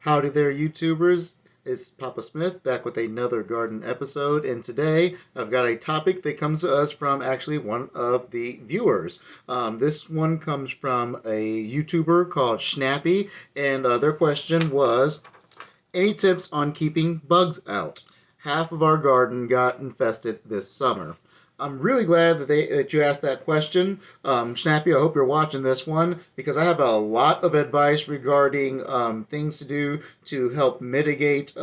Howdy there, YouTubers. It's Papa Smith back with another garden episode, and today I've got a topic that comes to us from actually one of the viewers. This one comes from a YouTuber called Snappy, and their question was, any tips on keeping bugs out? Half of our garden got infested this summer. I'm really glad that you asked that question, Snappy. I hope you're watching this one because I have a lot of advice regarding things to do to help mitigate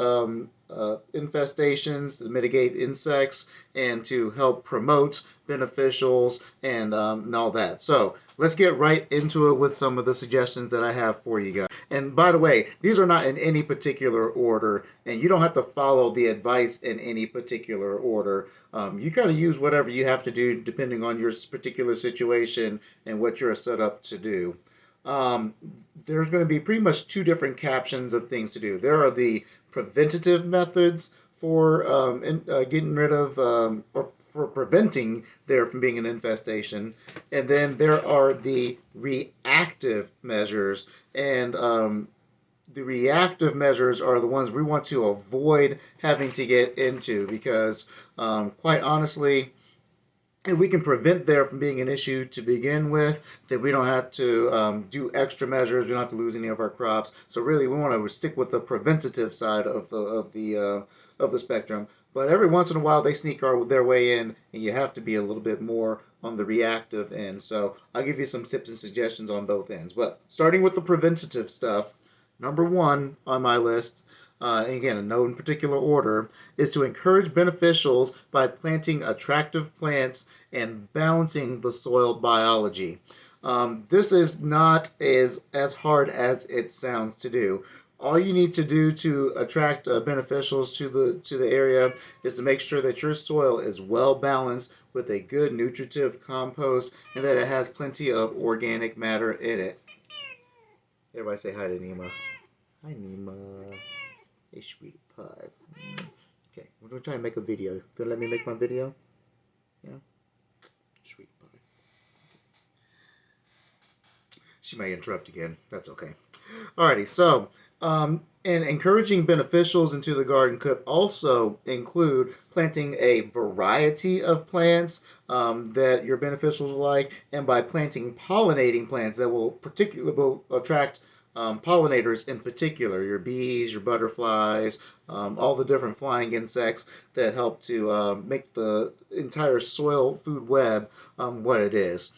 infestations, to mitigate insects, and to help promote beneficials and all that. So let's get right into it with some of the suggestions that I have for you guys. And by the way, these are not in any particular order, and you don't have to follow the advice in any particular order. You kind of use whatever you have to do depending on your particular situation and what you're set up to do. There's going to be pretty much two different captions of things to do. There are the preventative methods for getting rid of or for preventing there from being an infestation, and then there are the reactive measures, and the reactive measures are the ones we want to avoid having to get into because quite honestly, if we can prevent there from being an issue to begin with, then we don't have to do extra measures. We don't have to lose any of our crops. So really, we want to stick with the preventative side of the spectrum. But every once in a while, they sneak their way in, and you have to be a little bit more on the reactive end. So I'll give you some tips and suggestions on both ends. But starting with the preventative stuff, number one on my list, and again, in no particular order, is to encourage beneficials by planting attractive plants and balancing the soil biology. This is not as hard as it sounds to do. All you need to do to attract beneficials to the area is to make sure that your soil is well balanced with a good nutritive compost and that it has plenty of organic matter in it. Everybody say hi to Nima. Hi, Nima. Hey, sweetie pie. Okay, we're going to try and make a video. You going to let me make my video? Yeah? Sweetie pie. She may interrupt again. That's okay. Alrighty, so, and encouraging beneficials into the garden could also include planting a variety of plants that your beneficials like, and by planting pollinating plants that will attract pollinators in particular, your bees, your butterflies, all the different flying insects that help to make the entire soil food web what it is.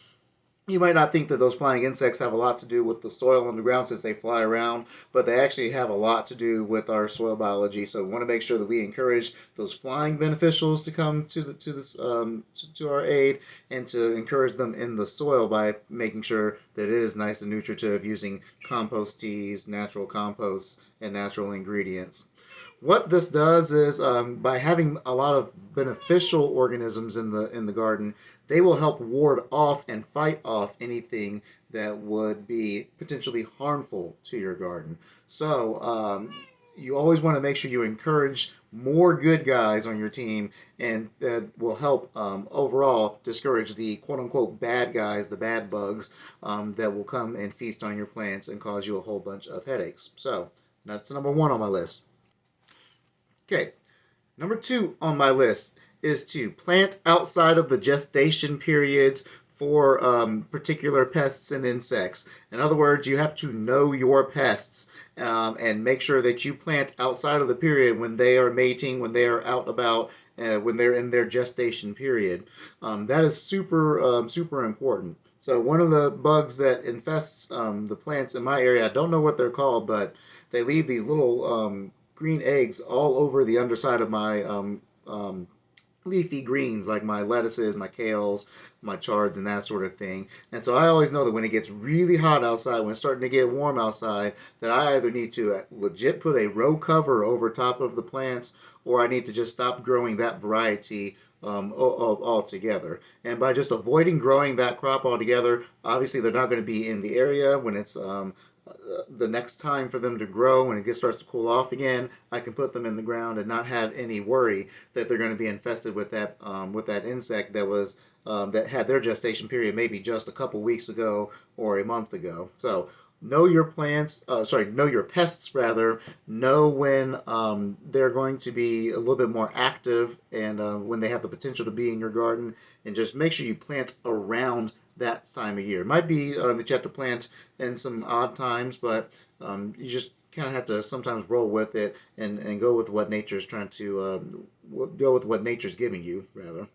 You might not think that those flying insects have a lot to do with the soil on the ground since they fly around, but they actually have a lot to do with our soil biology. So we want to make sure that we encourage those flying beneficials to come to our aid and to encourage them in the soil by making sure that it is nice and nutritive using compost teas, natural composts, and natural ingredients. What this does is by having a lot of beneficial organisms in the garden, they will help ward off and fight off anything that would be potentially harmful to your garden. So you always want to make sure you encourage more good guys on your team, and that will help overall discourage the quote-unquote bad guys, the bad bugs that will come and feast on your plants and cause you a whole bunch of headaches. So that's number one on my list. Okay, number two on my list is to plant outside of the gestation periods for particular pests and insects. In other words, you have to know your pests and make sure that you plant outside of the period when they are mating, when they are out about, when they're in their gestation period. That is super important. So one of the bugs that infests the plants in my area, I don't know what they're called, but they leave these little green eggs all over the underside of my leafy greens, like my lettuces, my kales, my chards, and that sort of thing. And so I always know that when it gets really hot outside, when it's starting to get warm outside, that I either need to legit put a row cover over top of the plants, or I need to just stop growing that variety altogether. And by just avoiding growing that crop altogether, obviously they're not going to be in the area when it's the next time for them to grow. When it starts to cool off again, I can put them in the ground and not have any worry that they're going to be infested with that insect that had their gestation period maybe just a couple weeks ago or a month ago. So know your plants, know your pests rather, know when they're going to be a little bit more active and when they have the potential to be in your garden, and just make sure you plant around that time of year. It might be that you have to plant in some odd times, but you just kind of have to sometimes roll with it and go with what nature is trying to go with what nature's giving you rather.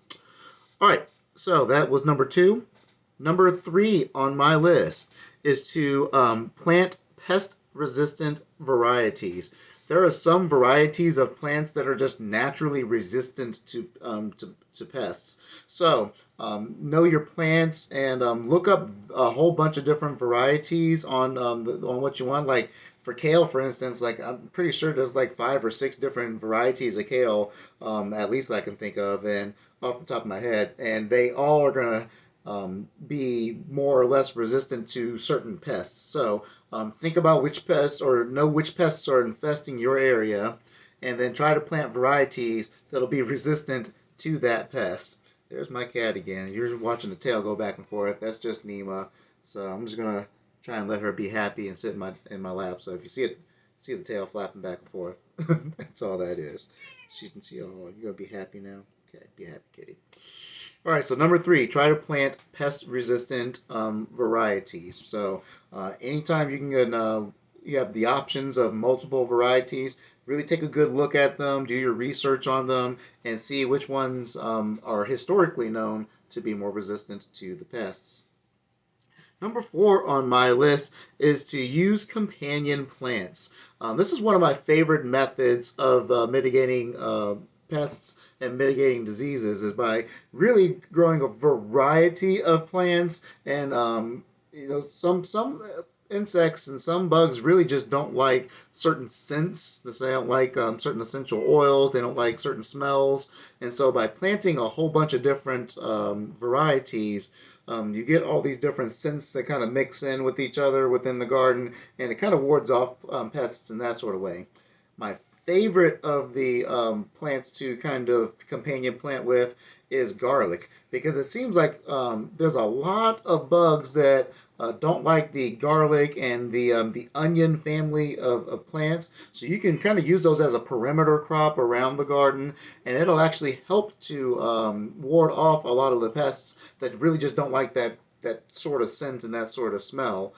All right, so that was number two. Number three on my list is to plant pest-resistant varieties. There are some varieties of plants that are just naturally resistant to pests. So know your plants and look up a whole bunch of different varieties on what you want. Like for kale, for instance, like I'm pretty sure there's like 5 or 6 different varieties of kale, at least I can think of, and off the top of my head, and they all are gonna be more or less resistant to certain pests. So think about which pests or know which pests are infesting your area, and then try to plant varieties that'll be resistant to that pest. There's my cat again. You're watching the tail go back and forth. That's just Nima. So I'm just gonna try and let her be happy and sit in my lap. So if you see the tail flapping back and forth, that's all that is. She can see. Oh, you're gonna be happy now. Okay, be happy, kitty. All right, so number three, try to plant pest-resistant varieties. So anytime you can get, you have the options of multiple varieties, really take a good look at them, do your research on them, and see which ones are historically known to be more resistant to the pests. Number four on my list is to use companion plants. This is one of my favorite methods of mitigating pests and mitigating diseases is by really growing a variety of plants and some insects and some bugs really just don't like certain scents. They don't like certain essential oils. They don't like certain smells. And so by planting a whole bunch of different varieties, you get all these different scents that kind of mix in with each other within the garden, and it kind of wards off pests in that sort of way. My favorite of the plants to kind of companion plant with is garlic, because it seems like there's a lot of bugs that don't like the garlic and the onion family of plants. So you can kind of use those as a perimeter crop around the garden, and it'll actually help to ward off a lot of the pests that really just don't like that sort of scent and that sort of smell.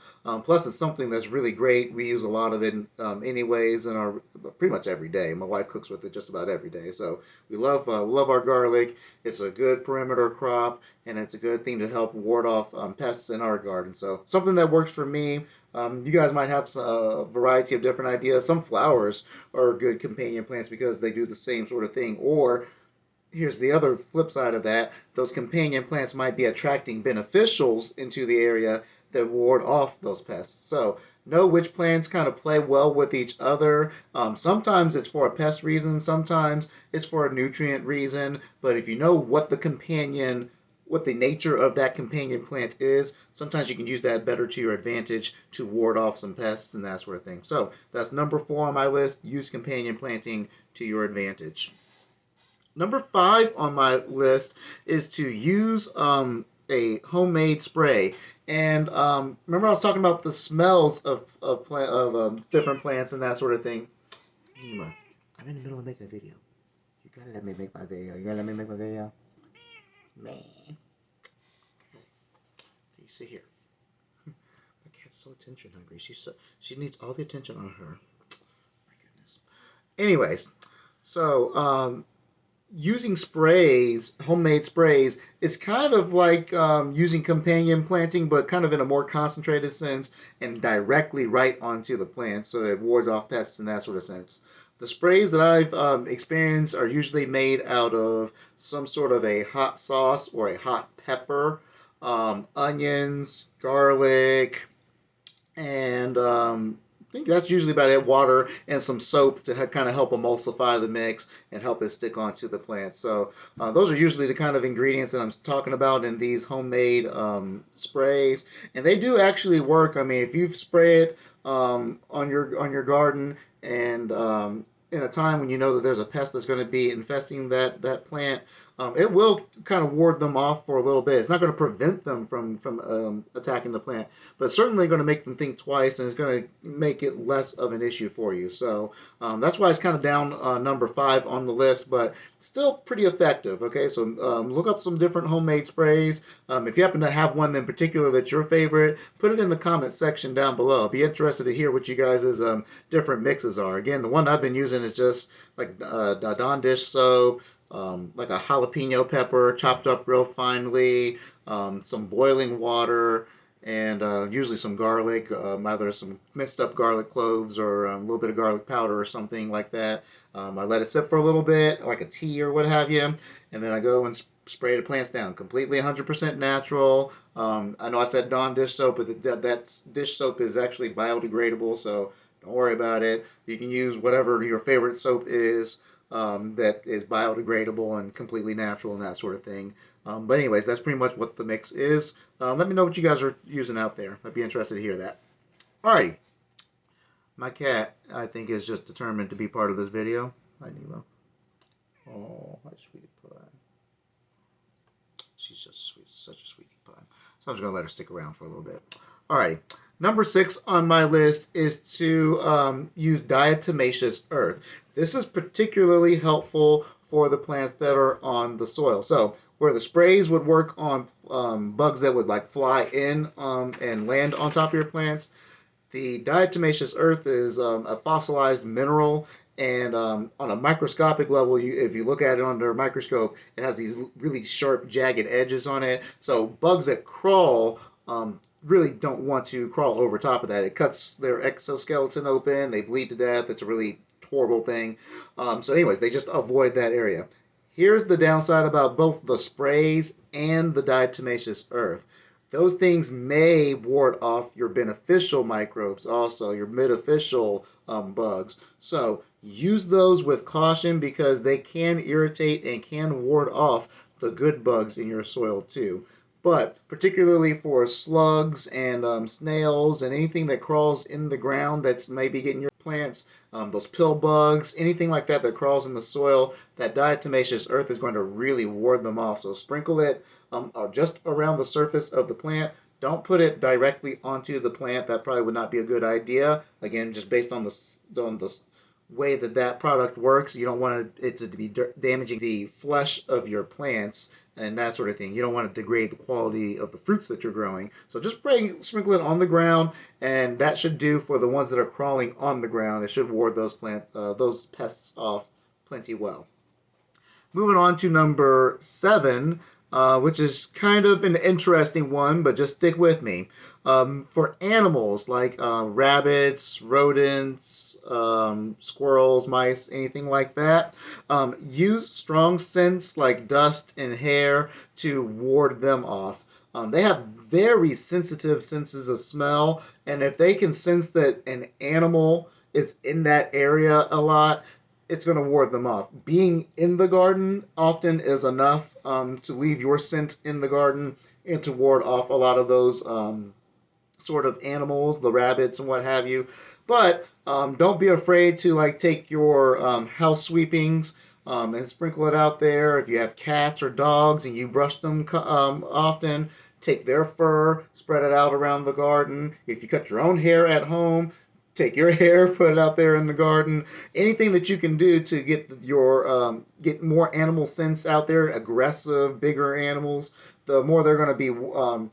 Plus, it's something that's really great. We use a lot of it anyways in our pretty much every day. My wife cooks with it just about every day, so we love our garlic. It's a good perimeter crop, and it's a good thing to help ward off pests in our garden. So something that works for me. You guys might have a variety of different ideas. Some flowers are good companion plants because they do the same sort of thing, or here's the other flip side of that. Those companion plants might be attracting beneficials into the area that ward off those pests. So know which plants kind of play well with each other. Sometimes it's for a pest reason, sometimes it's for a nutrient reason. But if you know what the nature of that companion plant is, sometimes you can use that better to your advantage to ward off some pests and that sort of thing. So that's number four on my list. Use companion planting to your advantage. Number five on my list is to use a homemade spray. And remember I was talking about the smells of different plants and that sort of thing. Nima, I'm in the middle of making a video. You gotta let me make my video. You gotta let me make my video. Man. Okay. You sit here. My cat's so attention hungry. She needs all the attention on her. My goodness. Anyways, so using sprays, homemade sprays, is kind of like using companion planting, but kind of in a more concentrated sense and directly right onto the plant so it wards off pests in that sort of sense. The sprays that I've experienced are usually made out of some sort of a hot sauce or a hot pepper, onions, garlic, and I think that's usually about it. Water and some soap to kind of help emulsify the mix and help it stick onto the plant. So those are usually the kind of ingredients that I'm talking about in these homemade sprays, and they do actually work. I mean, if you spray it on your garden and in a time when you know that there's a pest that's going to be infesting that plant, it will kind of ward them off for a little bit. It's not going to prevent them from attacking the plant, but it's certainly going to make them think twice, and it's going to make it less of an issue for you. So that's why it's kind of down number 5 on the list, but still pretty effective. Okay, so look up some different homemade sprays. If you happen to have one in particular that's your favorite, put it in the comment section down below. I'd be interested to hear what you guys' different mixes are. Again, the one I've been using is just like Dawn dish soap, like a jalapeno pepper chopped up real finely, some boiling water, and usually some garlic, either some minced up garlic cloves or a little bit of garlic powder or something like that. I let it sit for a little bit, like a tea or what have you, and then I go and spray the plants down. Completely 100% natural. I know I said Dawn dish soap, but that dish soap is actually biodegradable, so don't worry about it. You can use whatever your favorite soap is that is biodegradable and completely natural and that sort of thing. But anyways, that's pretty much what the mix is. Let me know what you guys are using out there. I'd be interested to hear that. Alrighty. My cat, I think, is just determined to be part of this video. Hi, Nemo. Oh, my sweetie pie. She's just sweet, such a sweetie pie. So I'm just going to let her stick around for a little bit. Alrighty. Number 6 on my list is to use diatomaceous earth. This is particularly helpful for the plants that are on the soil. So where the sprays would work on bugs that would like fly in and land on top of your plants, the diatomaceous earth is a fossilized mineral, and on a microscopic level, if you look at it under a microscope, it has these really sharp, jagged edges on it. So bugs that crawl really don't want to crawl over top of that. It cuts their exoskeleton open. They bleed to death. It's a really horrible thing. So anyways, they just avoid that area. Here's the downside about both the sprays and the diatomaceous earth. Those things may ward off your beneficial microbes also, your beneficial bugs. So use those with caution because they can irritate and can ward off the good bugs in your soil too. But particularly for slugs and snails and anything that crawls in the ground that's maybe getting your plants, those pill bugs, anything like that that crawls in the soil, that diatomaceous earth is going to really ward them off. So sprinkle it just around the surface of the plant. Don't put it directly onto the plant. That probably would not be a good idea. Again, just based on the way that product works, you don't want it to be damaging the flesh of your plants and that sort of thing. You don't want to degrade the quality of the fruits that you're growing. So just sprinkle it on the ground, and that should do for the ones that are crawling on the ground. It should ward those pests off plenty well. Moving on to number 7, which is kind of an interesting one, but just stick with me. For animals like rabbits, rodents, squirrels, mice, anything like that, use strong scents like dust and hair to ward them off. They have very sensitive senses of smell, and if they can sense that an animal is in that area a lot, it's going to ward them off. Being in the garden often is enough to leave your scent in the garden and to ward off a lot of those sort of animals, the rabbits and what have you. But don't be afraid to take your house sweepings and sprinkle it out there. If you have cats or dogs and you brush them often, take their fur, spread it out around the garden. If you cut your own hair at home, take your hair, put it out there in the garden. Anything that you can do to get get more animal scents out there, aggressive, bigger animals, the more they're going to be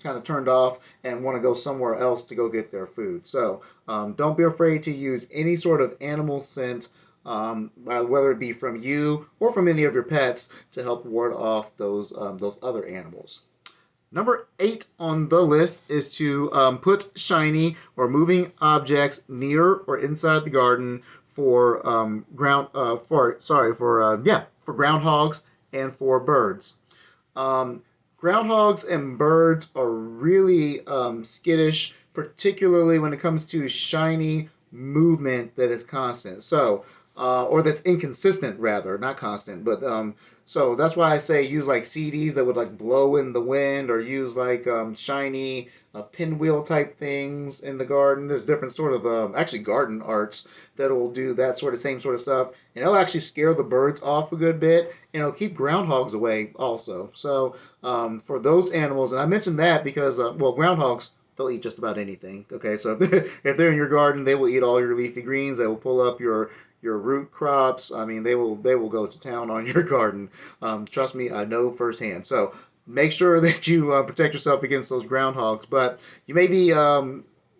kind of turned off and want to go somewhere else to go get their food. So don't be afraid to use any sort of animal scent, whether it be from you or from any of your pets, to help ward off those other animals. Number 8 on the list is to put shiny or moving objects near or inside the garden for groundhogs and for birds. Groundhogs and birds are really skittish, particularly when it comes to shiny movement that is constant. So, or that's inconsistent rather, not constant, but So that's why I say use like CDs that would like blow in the wind, or use like shiny pinwheel type things in the garden. There's different sort of actually garden arts that will do that sort of same sort of stuff, and it'll actually scare the birds off a good bit, and it'll keep groundhogs away also. So for those animals, and I mentioned that because well, groundhogs, they'll eat just about anything. Okay, so if they're in your garden, they will eat all your leafy greens. They will pull up your root crops. I mean, they will go to town on your garden. Trust me, I know firsthand. So make sure that you protect yourself against those groundhogs. But you may be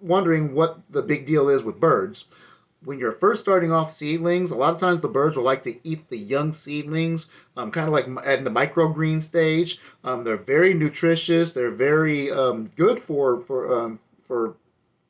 wondering what the big deal is with birds. When you're first starting off seedlings, a lot of times the birds will like to eat the young seedlings, kind of like at the microgreen stage. They're very nutritious. They're very good for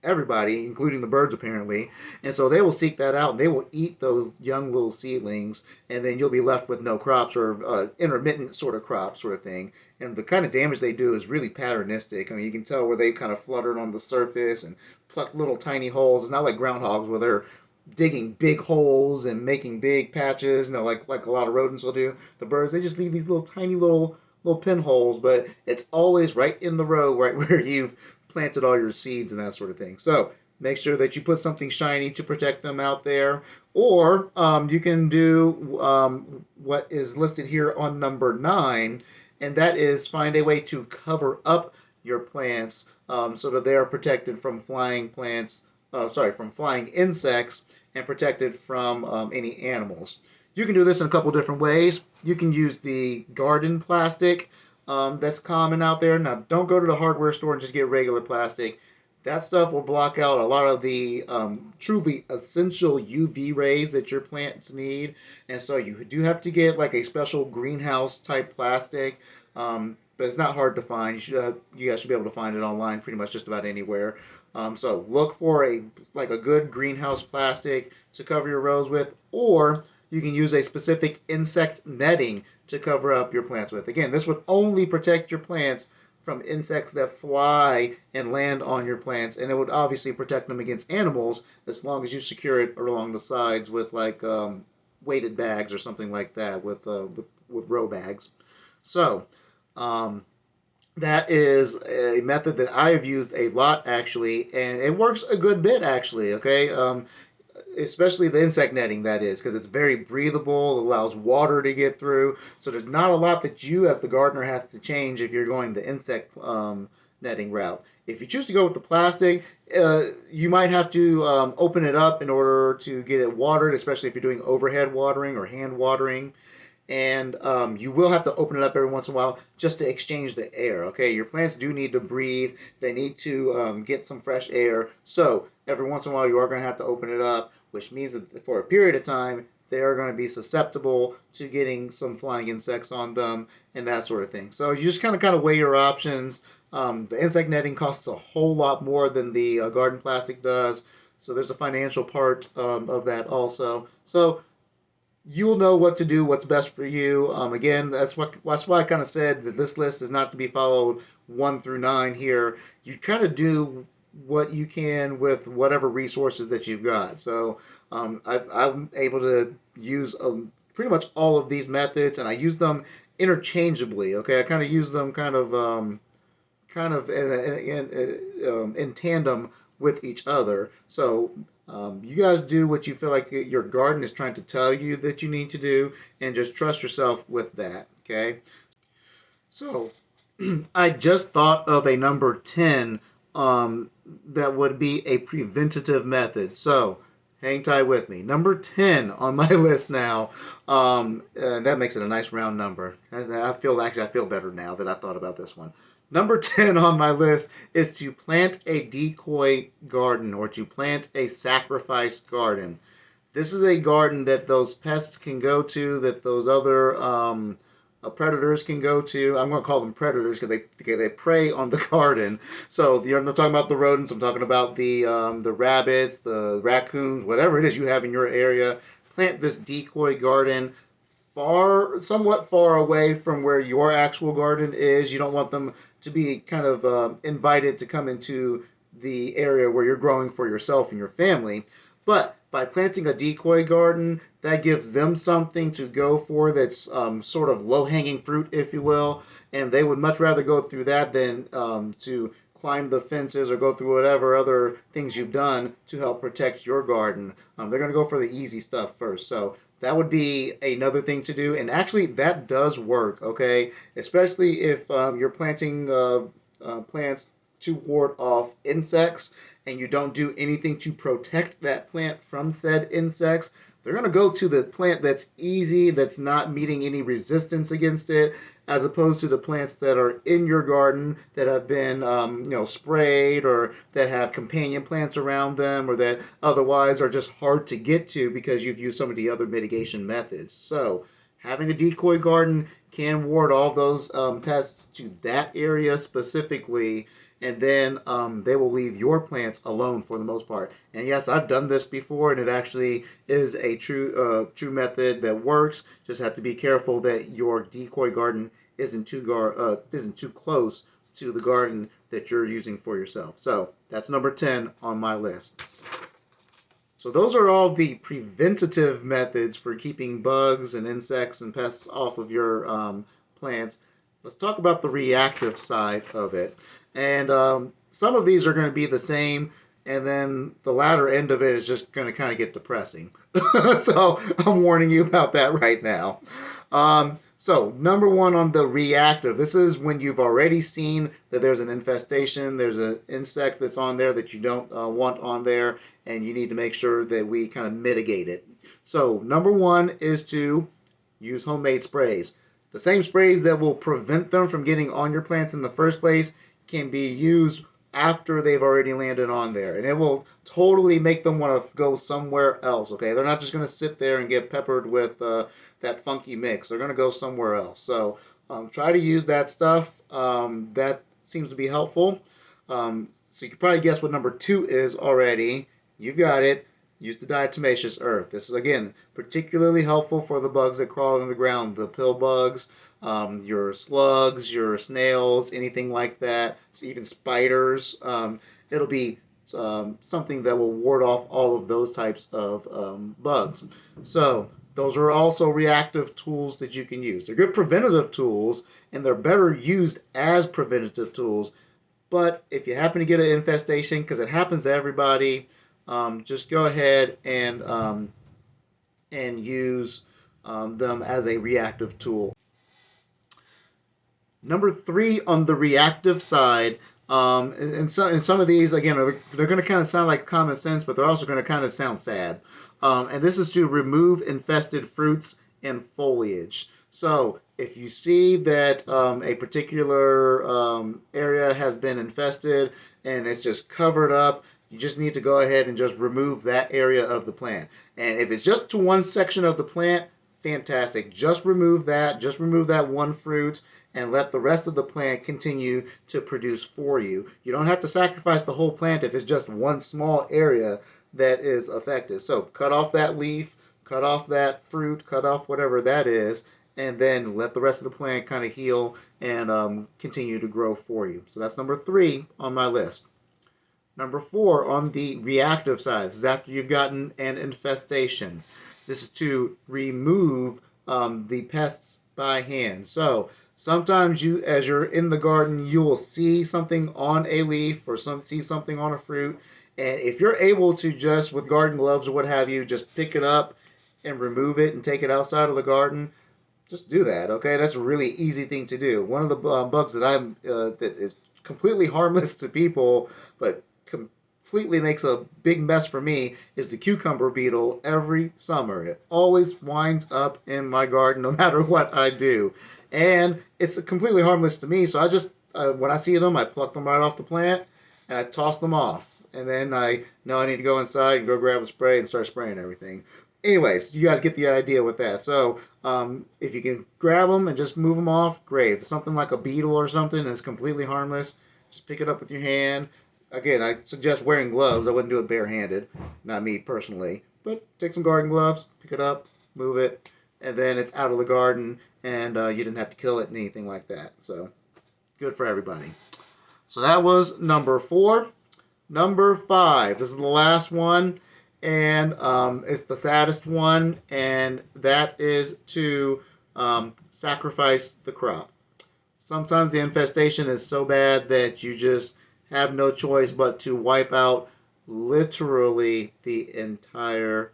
everybody, including the birds apparently. And so they will seek that out and they will eat those young little seedlings, and then you'll be left with no crops, or intermittent sort of crop sort of thing. And the kind of damage they do is really patternistic. I mean, you can tell where they kind of fluttered on the surface and pluck little tiny holes. It's not like groundhogs where they're digging big holes and making big patches, like a lot of rodents will do. The birds, they just leave these little tiny little pinholes, but it's always right in the row, right where you've planted all your seeds and that sort of thing. So make sure that you put something shiny to protect them out there, or you can do what is listed here on number 9, and that is find a way to cover up your plants so that they are protected from flying plants. From flying insects, and protected from any animals. You can do this in a couple different ways. You can use the garden plastic that's common out there. Now, don't go to the hardware store and just get regular plastic. That stuff will block out a lot of the truly essential UV rays that your plants need. And so you do have to get like a special greenhouse type plastic. But it's not hard to find. You guys should be able to find it online pretty much just about anywhere. So look for a good greenhouse plastic to cover your rows with, or you can use a specific insect netting to cover up your plants with. Again, this would only protect your plants from insects that fly and land on your plants, and it would obviously protect them against animals as long as you secure it along the sides with like weighted bags or something like that, with row bags. So that is a method that I have used a lot actually, and it works a good bit actually. Okay, especially the insect netting, that is, because it's very breathable. It allows water to get through, so there's not a lot that you as the gardener have to change if you're going the insect netting route. If you choose to go with the plastic, you might have to open it up in order to get it watered, especially if you're doing overhead watering or hand watering. And you will have to open it up every once in a while just to exchange the air. Okay, your plants do need to breathe. They need to get some fresh air. So every once in a while you are going to have to open it up, which means that for a period of time they are going to be susceptible to getting some flying insects on them and that sort of thing. So you just kind of weigh your options. The insect netting costs a whole lot more than the garden plastic does. So there's a financial part of that also. So you'll know what to do, what's best for you. Again, that's why I kind of said that this list is not to be followed 1 through 9 here. You kind of do what you can with whatever resources that you've got. So I'm able to use pretty much all of these methods, and I use them interchangeably. Okay, I kind of use them in tandem with each other. So you guys do what you feel like your garden is trying to tell you that you need to do, and just trust yourself with that. Okay. So I just thought of a number 10 that would be a preventative method. So hang tight with me. Number 10 on my list now. That makes it a nice round number. I feel better now that I thought about this one. Number 10 on my list is to plant a decoy garden, or to plant a sacrifice garden. This is a garden that those pests can go to, that those other predators can go to. I'm going to call them predators because they prey on the garden. So I'm not talking about the rodents. I'm talking about the rabbits, the raccoons, whatever it is you have in your area. Plant this decoy garden somewhat far away from where your actual garden is. You don't want them to be kind of invited to come into the area where you're growing for yourself and your family. But by planting a decoy garden, that gives them something to go for that's sort of low-hanging fruit, if you will, and they would much rather go through that than to climb the fences or go through whatever other things you've done to help protect your garden. They're going to go for the easy stuff first. So that would be another thing to do. And actually, that does work, okay? Especially if you're planting plants to ward off insects and you don't do anything to protect that plant from said insects. They're going to go to the plant that's easy, that's not meeting any resistance against it, as opposed to the plants that are in your garden that have been, sprayed, or that have companion plants around them, or that otherwise are just hard to get to because you've used some of the other mitigation methods. So, having a decoy garden can ward all those pests to that area specifically, and then they will leave your plants alone for the most part. And yes, I've done this before, and it actually is a true method that works. Just have to be careful that your decoy garden isn't too close to the garden that you're using for yourself. So that's number 10 on my list. So those are all the preventative methods for keeping bugs and insects and pests off of your plants. Let's talk about the reactive side of it. And some of these are going to be the same, and then the latter end of it is just going to kind of get depressing. So I'm warning you about that right now. So number one on the reactive, this is when you've already seen that there's an infestation, there's an insect that's on there that you don't want on there, and you need to make sure that we kind of mitigate it. So number one is to use homemade sprays. The same sprays that will prevent them from getting on your plants in the first place can be used after they've already landed on there, and it will totally make them want to go somewhere else. Okay, they're not just going to sit there and get peppered with that funky mix. They're going to go somewhere else. So try to use that stuff. That seems to be helpful. So you can probably guess what number 2 is already. You've got it. Use the diatomaceous earth. This is, again, particularly helpful for the bugs that crawl on the ground, the pill bugs, your slugs, your snails, anything like that, so even spiders. It'll be something that will ward off all of those types of bugs. So those are also reactive tools that you can use. They're good preventative tools, and they're better used as preventative tools. But if you happen to get an infestation, because it happens to everybody, just go ahead and use them as a reactive tool. Number 3 on the reactive side, and some of these, again, they're going to kind of sound like common sense, but they're also going to kind of sound sad. And this is to remove infested fruits and foliage. So if you see that a particular area has been infested and it's just covered up, you just need to go ahead and just remove that area of the plant. And if it's just to one section of the plant, fantastic. Just remove that one fruit, and let the rest of the plant continue to produce for you. You don't have to sacrifice the whole plant if it's just one small area that is affected. So cut off that leaf, cut off that fruit, cut off whatever that is, and then let the rest of the plant kind of heal and continue to grow for you. So that's number 3 on my list. Number 4 on the reactive side, this is after you've gotten an infestation. This is to remove the pests by hand. So sometimes as you're in the garden, you will see something on a leaf or see something on a fruit. And if you're able to just, with garden gloves or what have you, just pick it up and remove it and take it outside of the garden, just do that, okay? That's a really easy thing to do. One of the bugs that that is completely harmless to people, but completely makes a big mess for me, is the cucumber beetle every summer. It always winds up in my garden no matter what I do. And it's completely harmless to me, so I just, when I see them, I pluck them right off the plant and I toss them off. And then I know I need to go inside and go grab a spray and start spraying everything. Anyways, you guys get the idea with that. So if you can grab them and just move them off, great. If it's something like a beetle or something that's completely harmless, just pick it up with your hand. Again, I suggest wearing gloves. I wouldn't do it barehanded. Not me personally. But take some garden gloves, pick it up, move it, and then it's out of the garden, and you didn't have to kill it and anything like that. So good for everybody. So that was number 4. Number 5. This is the last one. and it's the saddest one, and that is to sacrifice the crop. Sometimes the infestation is so bad that you just have no choice but to wipe out literally the entire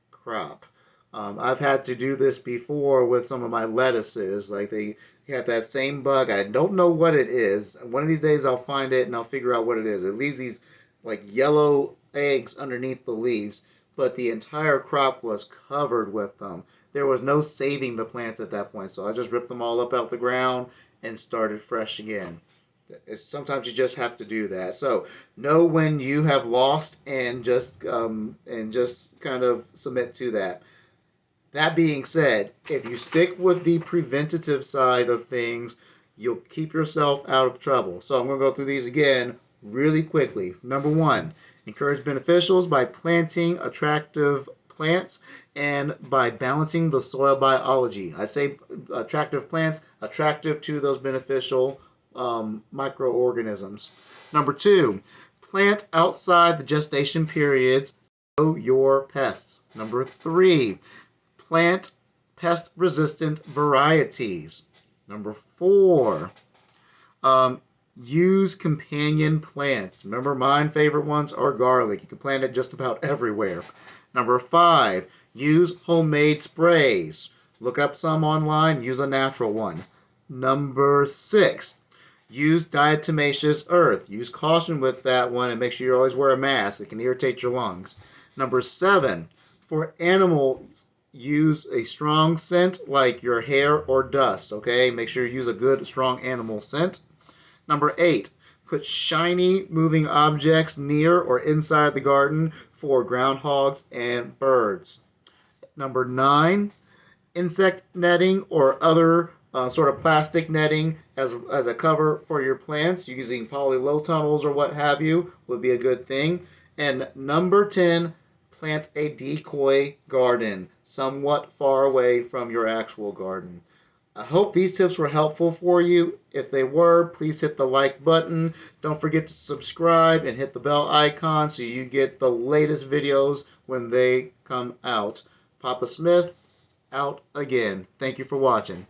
crop. I've had to do this before with some of my lettuces. Like they have that same bug. I don't know what it is. One of these days I'll find it and I'll figure out what it is. It leaves these like yellow eggs underneath the leaves, but the entire crop was covered with them. There was no saving the plants at that point, so I just ripped them all up out the ground and started fresh again. Sometimes you just have to do that. So know when you have lost and just kind of submit to that. That being said, if you stick with the preventative side of things, you'll keep yourself out of trouble. So I'm going to go through these again really quickly. Number one, encourage beneficials by planting attractive plants and by balancing the soil biology. I say attractive plants, attractive to those beneficial microorganisms. Number two, plant outside the gestation periods. Know your pests. Number three, plant pest-resistant varieties. Number four, use companion plants. Remember, my favorite ones are garlic. You can plant it just about everywhere. Number five, use homemade sprays. Look up some online, use a natural one. Number six, use diatomaceous earth. Use caution with that one and make sure you always wear a mask. It can irritate your lungs. Number seven, for animals, use a strong scent like your hair or dust, okay? Make sure you use a good, strong animal scent. Number eight, put shiny moving objects near or inside the garden for groundhogs and birds. Number nine, insect netting or other sort of plastic netting as a cover for your plants using polylow tunnels or what have you would be a good thing. And number 10, plant a decoy garden somewhat far away from your actual garden. I hope these tips were helpful for you. If they were, please hit the like button. Don't forget to subscribe and hit the bell icon so you get the latest videos when they come out. Papa Smith, out again. Thank you for watching.